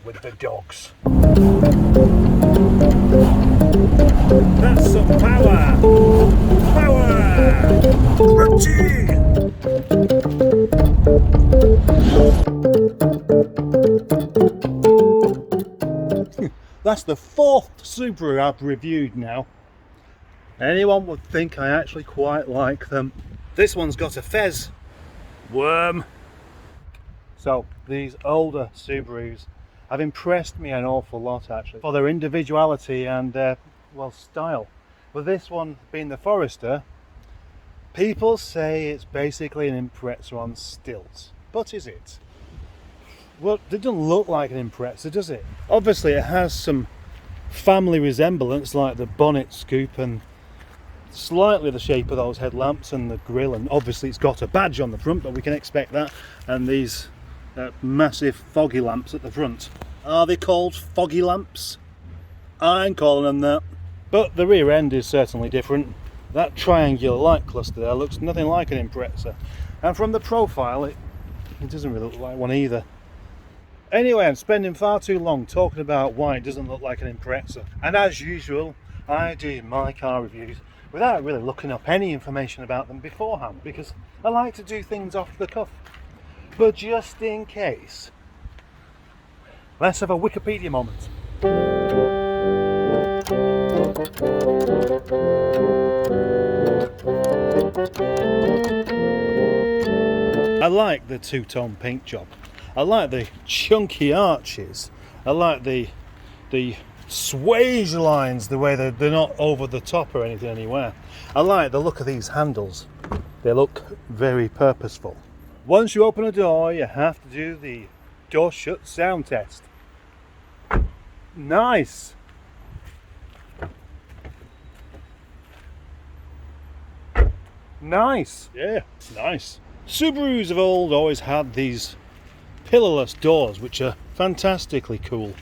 with the dogs. That's some power! Power! Routine! That's the 4th Subaru I've reviewed now. Anyone would think I actually quite like them. This one's got a fez worm. So these older Subarus have impressed me an awful lot actually for their individuality and well, style. But this one being the Forester, people say it's basically an Impreza on stilts. But is it? Well, it doesn't look like an Impreza, does it? Obviously it has some family resemblance, like the bonnet scoop and slightly the shape of those headlamps and the grille, and obviously it's got a badge on the front, but we can expect that, and these massive foggy lamps at the front. Are they called foggy lamps? I'm calling them that. But the rear end is certainly different. That triangular light cluster there looks nothing like an Impreza, and from the profile it doesn't really look like one either. Anyway, I'm spending far too long talking about why it doesn't look like an Impreza, and as usual I do my car reviews without really looking up any information about them beforehand, because I like to do things off the cuff. But just in case, let's have a Wikipedia moment. I like the two-tone paint job. I like the chunky arches. I like the swage lines, the way they're not over the top or anything anywhere. I like the look of these handles. They look very purposeful. Once you open a door, you have to do the door shut sound test. Nice. Nice. Yeah, nice. Subarus of old always had these pillarless doors, which are fantastically cool.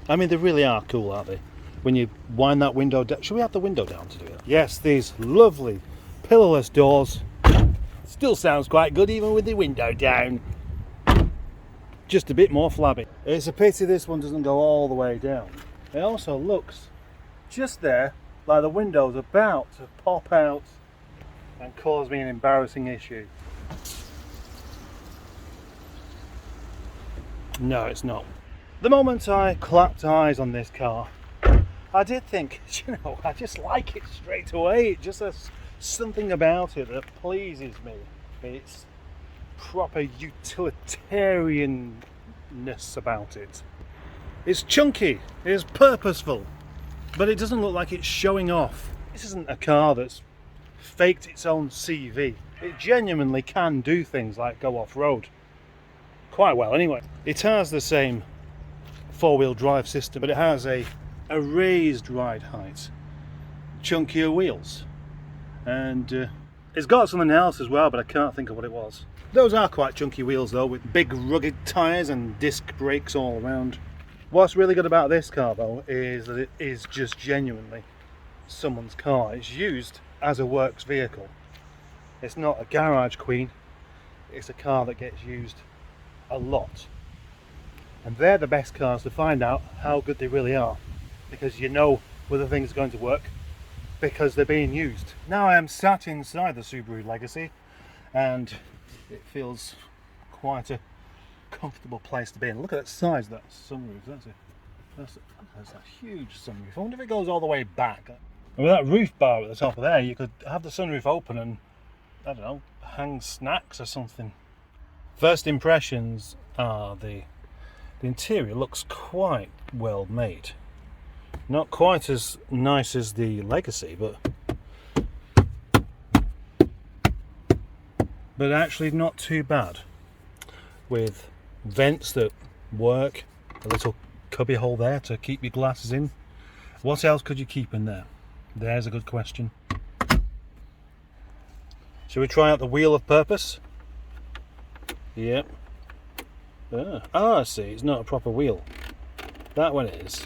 I mean, they really are cool, aren't they? When you wind that window down. Should we have the window down to do it? Yes, these lovely pillarless doors. Still sounds quite good even with the window down. Just a bit more flabby. It's a pity this one doesn't go all the way down. It also looks just there like the window's about to pop out and cause me an embarrassing issue. No, it's not. The moment I clapped eyes on this car, I did think, you know, I just like it straight away. It just has something about it that pleases me. It's proper utilitarianness about it. It's chunky, it's purposeful, but it doesn't look like it's showing off. This isn't a car that's faked its own CV. It genuinely can do things like go off-road. Quite well anyway. It has the same four-wheel drive system, but it has a raised ride height, chunkier wheels, and it's got something else as well, but I can't think of what it was. Those are quite chunky wheels though, with big rugged tyres and disc brakes all around. What's really good about this car though is that it is just genuinely someone's car. It's used as a works vehicle. It's not a garage queen, it's a car that gets used a lot. And they're the best cars to find out how good they really are, because you know whether things are going to work because they're being used. Now I am sat inside the Subaru Legacy and it feels quite a comfortable place to be in. Look at the size of that sunroof. That's a huge sunroof. I wonder if it goes all the way back. And with that roof bar at the top of there, you could have the sunroof open and, I don't know, hang snacks or something. First impressions are the interior looks quite well made. Not quite as nice as the Legacy, but actually not too bad. With vents that work, a little cubby hole there to keep your glasses in. What else could you keep in there? There's a good question. Shall we try out the wheel of purpose? Yep. I see, it's not a proper wheel. That one is.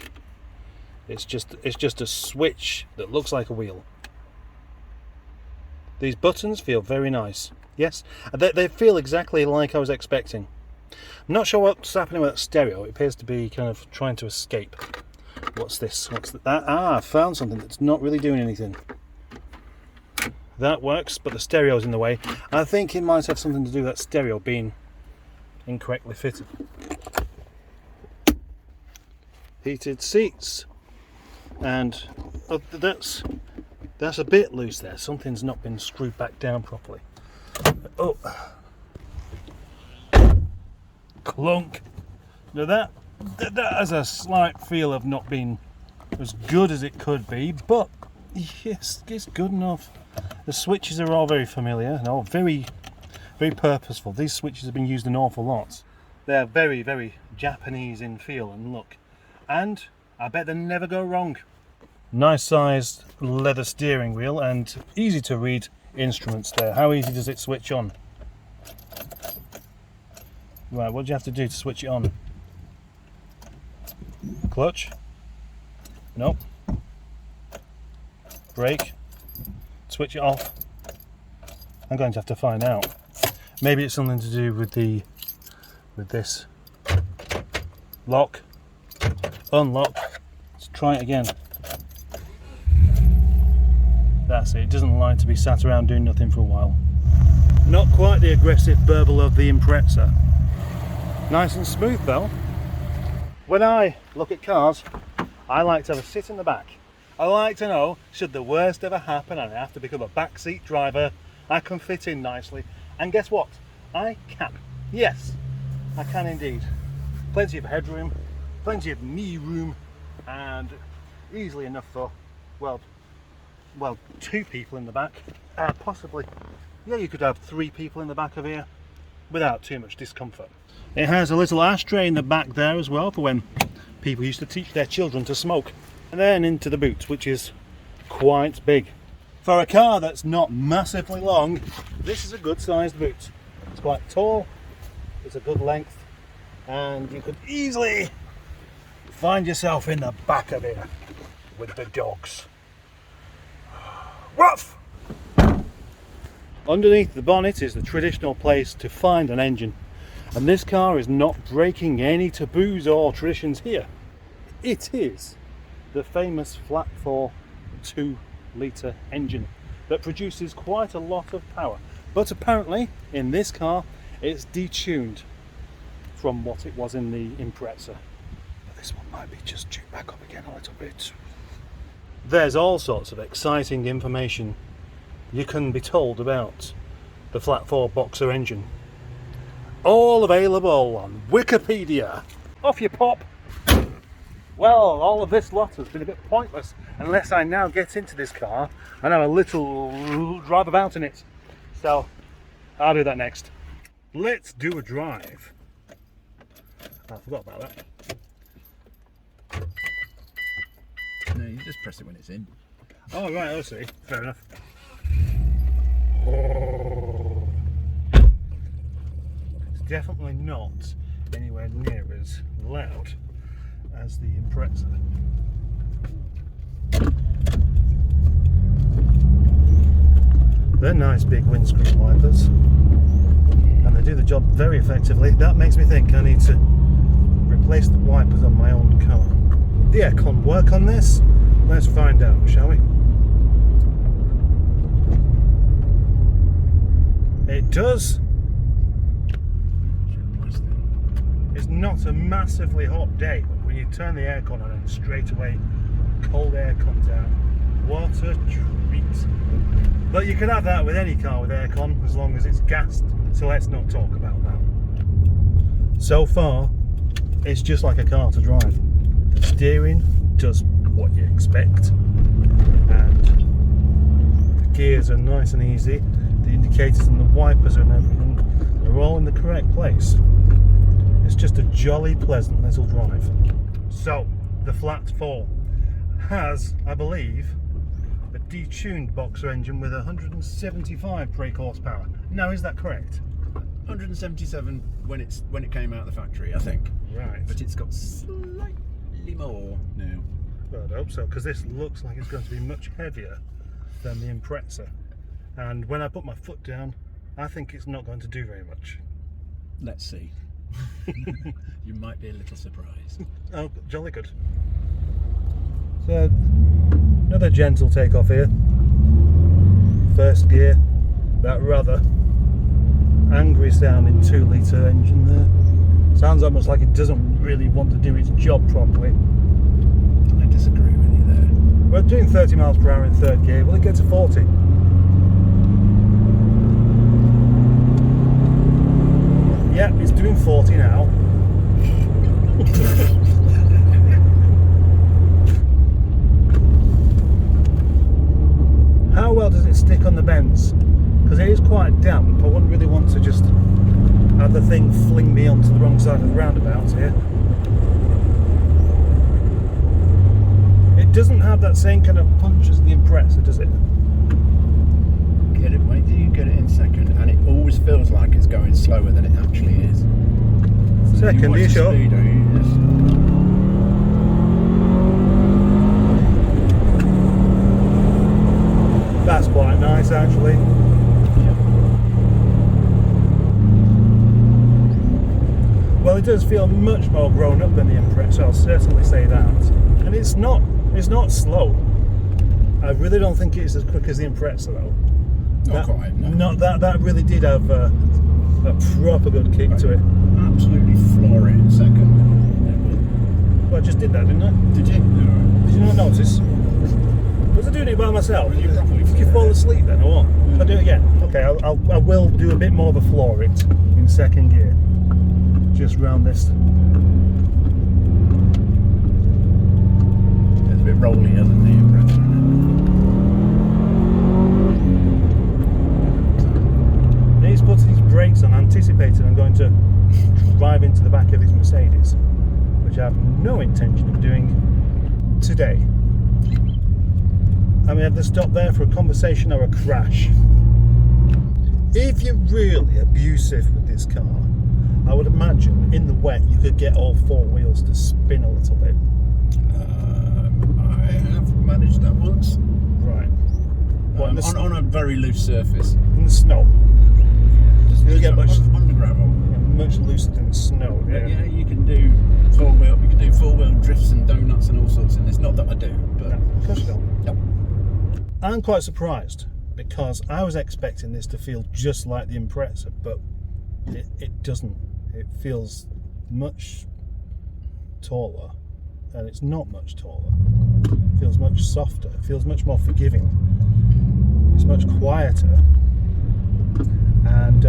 It's just a switch that looks like a wheel. These buttons feel very nice. Yes, they feel exactly like I was expecting. I'm not sure what's happening with that stereo. It appears to be kind of trying to escape. What's this? What's that? Ah, I found something that's not really doing anything. That works, but the stereo's in the way. I think it might have something to do with that stereo being incorrectly fitted. Heated seats. And that's a bit loose there. Something's not been screwed back down properly. Oh. Clunk. Now that has a slight feel of not being as good as it could be, but yes, it's good enough. The switches are all very familiar and all very, very purposeful. These switches have been used an awful lot. They're very, very Japanese in feel and look, and I bet they never go wrong. Nice sized leather steering wheel and easy to read instruments there. How easy does it switch on? Right, what do you have to do to switch it on? Clutch? Nope. Brake? Switch it off? I'm going to have to find out. Maybe it's something to do with this. Lock. Unlock. Let's try it again. That's it. It doesn't like to be sat around doing nothing for a while. Not quite the aggressive burble of the Impreza. Nice and smooth though. When I look at cars, I like to have a sit in the back. I like to know, should the worst ever happen and I have to become a backseat driver, I can fit in nicely. And guess what? I can. Yes, I can indeed. Plenty of headroom, plenty of knee room, and easily enough for, well, 2 people in the back. Possibly, yeah, you could have 3 people in the back of here without too much discomfort. It has a little ashtray in the back there as well for when people used to teach their children to smoke. And then into the boot, which is quite big. For a car that's not massively long, this is a good sized boot. It's quite tall, it's a good length, and you could easily find yourself in the back of here with the dogs. Ruff! Underneath the bonnet is the traditional place to find an engine. And this car is not breaking any taboos or traditions here. It is the famous flat 4 2-litre engine that produces quite a lot of power. But apparently, in this car, it's detuned from what it was in the Impreza. But this one might be just tuned back up again a little bit. There's all sorts of exciting information you can be told about the flat 4 boxer engine. All available on Wikipedia. Off you pop. Well, all of this lot has been a bit pointless unless I now get into this car and have a little drive about in it. So, I'll do that next. Let's do a drive. I forgot about that. No, you just press it when it's in. Oh, right, I see. Fair enough. Definitely not anywhere near as loud as the Impreza. They're nice big windscreen wipers and they do the job very effectively. That makes me think I need to replace the wipers on my own car. The aircon work on this? Let's find out, shall we? It does. It's not a massively hot day, but when you turn the aircon on and straight away cold air comes out, what a treat. But you can have that with any car with aircon as long as it's gassed, so let's not talk about that. So far, it's just like a car to drive. The steering does what you expect, and the gears are nice and easy. The indicators and the wipers and everything are all in the correct place. It's just a jolly pleasant little drive. So, the flat 4 has, I believe, a detuned boxer engine with 175 brake horsepower. Now, is that correct? 177 when it came out of the factory, I think. Right. But it's got slightly more now. Well, I hope so, because this looks like it's going to be much heavier than the Impreza. And when I put my foot down, I think it's not going to do very much. Let's see. You might be a little surprised. Oh, jolly good. So, another gentle takeoff here. First gear. That rather angry sounding 2-litre engine there. Sounds almost like it doesn't really want to do its job properly. I disagree with you there. We're doing 30 miles per hour in third gear. Will it get to 40? Yeah, it's doing 40 now. How well does it stick on the bends? Because it is quite damp. I wouldn't really want to just have the thing fling me onto the wrong side of the roundabout here. It doesn't have that same kind of punch as the Impreza, does it? Get it, wait till you get it in second, and it always feels like it's going slower than it actually is. Second, are you sure? Speed, are you? Yes. That's quite nice, actually. Yeah. Well, it does feel much more grown up than the Impreza, I'll certainly say that. And it's not slow. I really don't think it's as quick as the Impreza though. Not quite, no. That really did have a proper good kick to it. Absolutely floor it in second. Well, I just did that, didn't I? Did you? No. Did you not notice? Was I doing it by myself? You probably Did you fall asleep then, or what? Should I do it again? Okay, I will do a bit more of a floor it in second gear. Just round this. It's a bit rollier than the Impreza. He's putting his brakes on, anticipating I'm going to drive into the back of his Mercedes, which I have no intention of doing today. I mean, have to stop there for a conversation or a crash. If you're really abusive with this car, I would imagine in the wet you could get all four wheels to spin a little bit. I have managed that once. Right. What, On a very loose surface. in the snow? You'll get much on the gravel. much looser than snow. Yeah, you can do four-wheel. You can do four-wheel drifts and donuts and all sorts in this. Not that I do, but No, of course you don't. no. I'm quite surprised because I was expecting this to feel just like the Impreza, but it doesn't. It feels much taller, and it's not much taller. It feels much softer. It feels much more forgiving. It's much quieter, and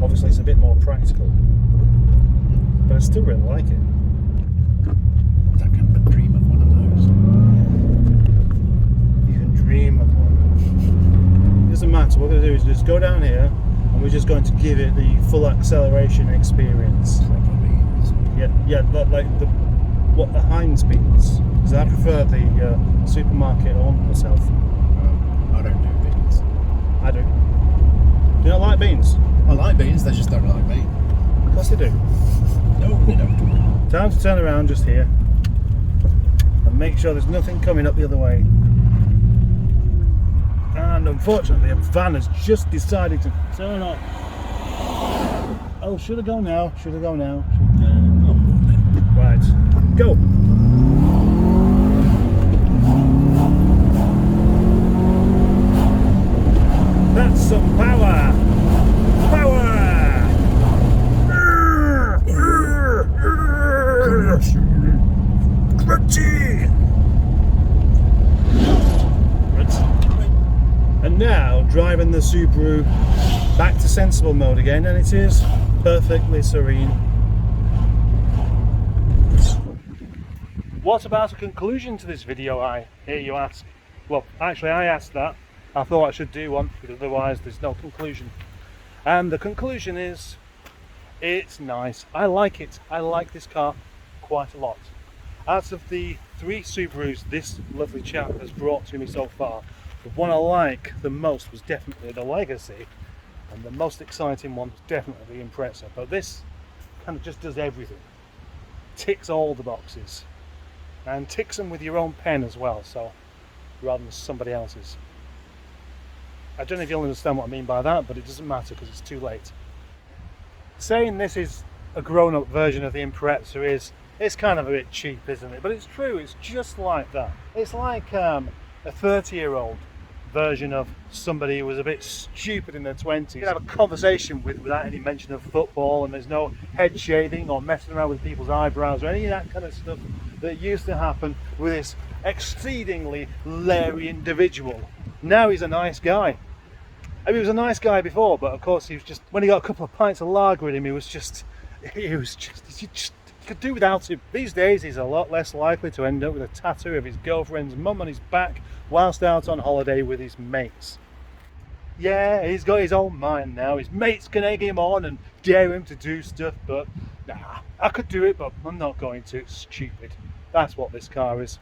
obviously it's a bit more practical. But I still really like it. I can but dream of one of those. You can dream of one. It doesn't matter. What we're going to do is just go down here, and we're just going to give it the full acceleration experience. Probably is. Yeah, like the Heinz beans. Because I prefer the supermarket one myself. I don't do beans. I do. Do you not like beans? I like beans, they just don't like me. Of course they do. No, they don't. Time to turn around just here and make sure there's nothing coming up the other way. And unfortunately, a van has just decided to turn off. Oh, should I go now? Should I go now? Right, go. That's some power. Power. Crunchy. And now driving the Subaru back to sensible mode again, and it is perfectly serene. What about a conclusion to this video, I hear you ask? Well, actually I asked that. I thought I should do one, because otherwise there's no conclusion. And the conclusion is, it's nice. I like it. I like this car quite a lot. Out of the 3 Subarus this lovely chap has brought to me so far, the one I like the most was definitely the Legacy, and the most exciting one was definitely the Impreza. But this kind of just does everything. Ticks all the boxes. And ticks them with your own pen as well, so rather than somebody else's. I don't know if you'll understand what I mean by that, but it doesn't matter because it's too late. Saying this is a grown-up version of the Impreza is, it's kind of a bit cheap, isn't it? But it's true, it's just like that. It's like a 30-year-old version of somebody who was a bit stupid in their 20s. You can have a conversation without any mention of football, and there's no head shaving or messing around with people's eyebrows or any of that kind of stuff that used to happen with this exceedingly leery individual. Now he's a nice guy. I mean, he was a nice guy before, but of course he was just, when he got a couple of pints of lager in him, you could do without him. These days he's a lot less likely to end up with a tattoo of his girlfriend's mum on his back whilst out on holiday with his mates. Yeah, he's got his own mind now. His mates can egg him on and dare him to do stuff, but nah, I could do it, but I'm not going to. It's stupid. That's what this car is.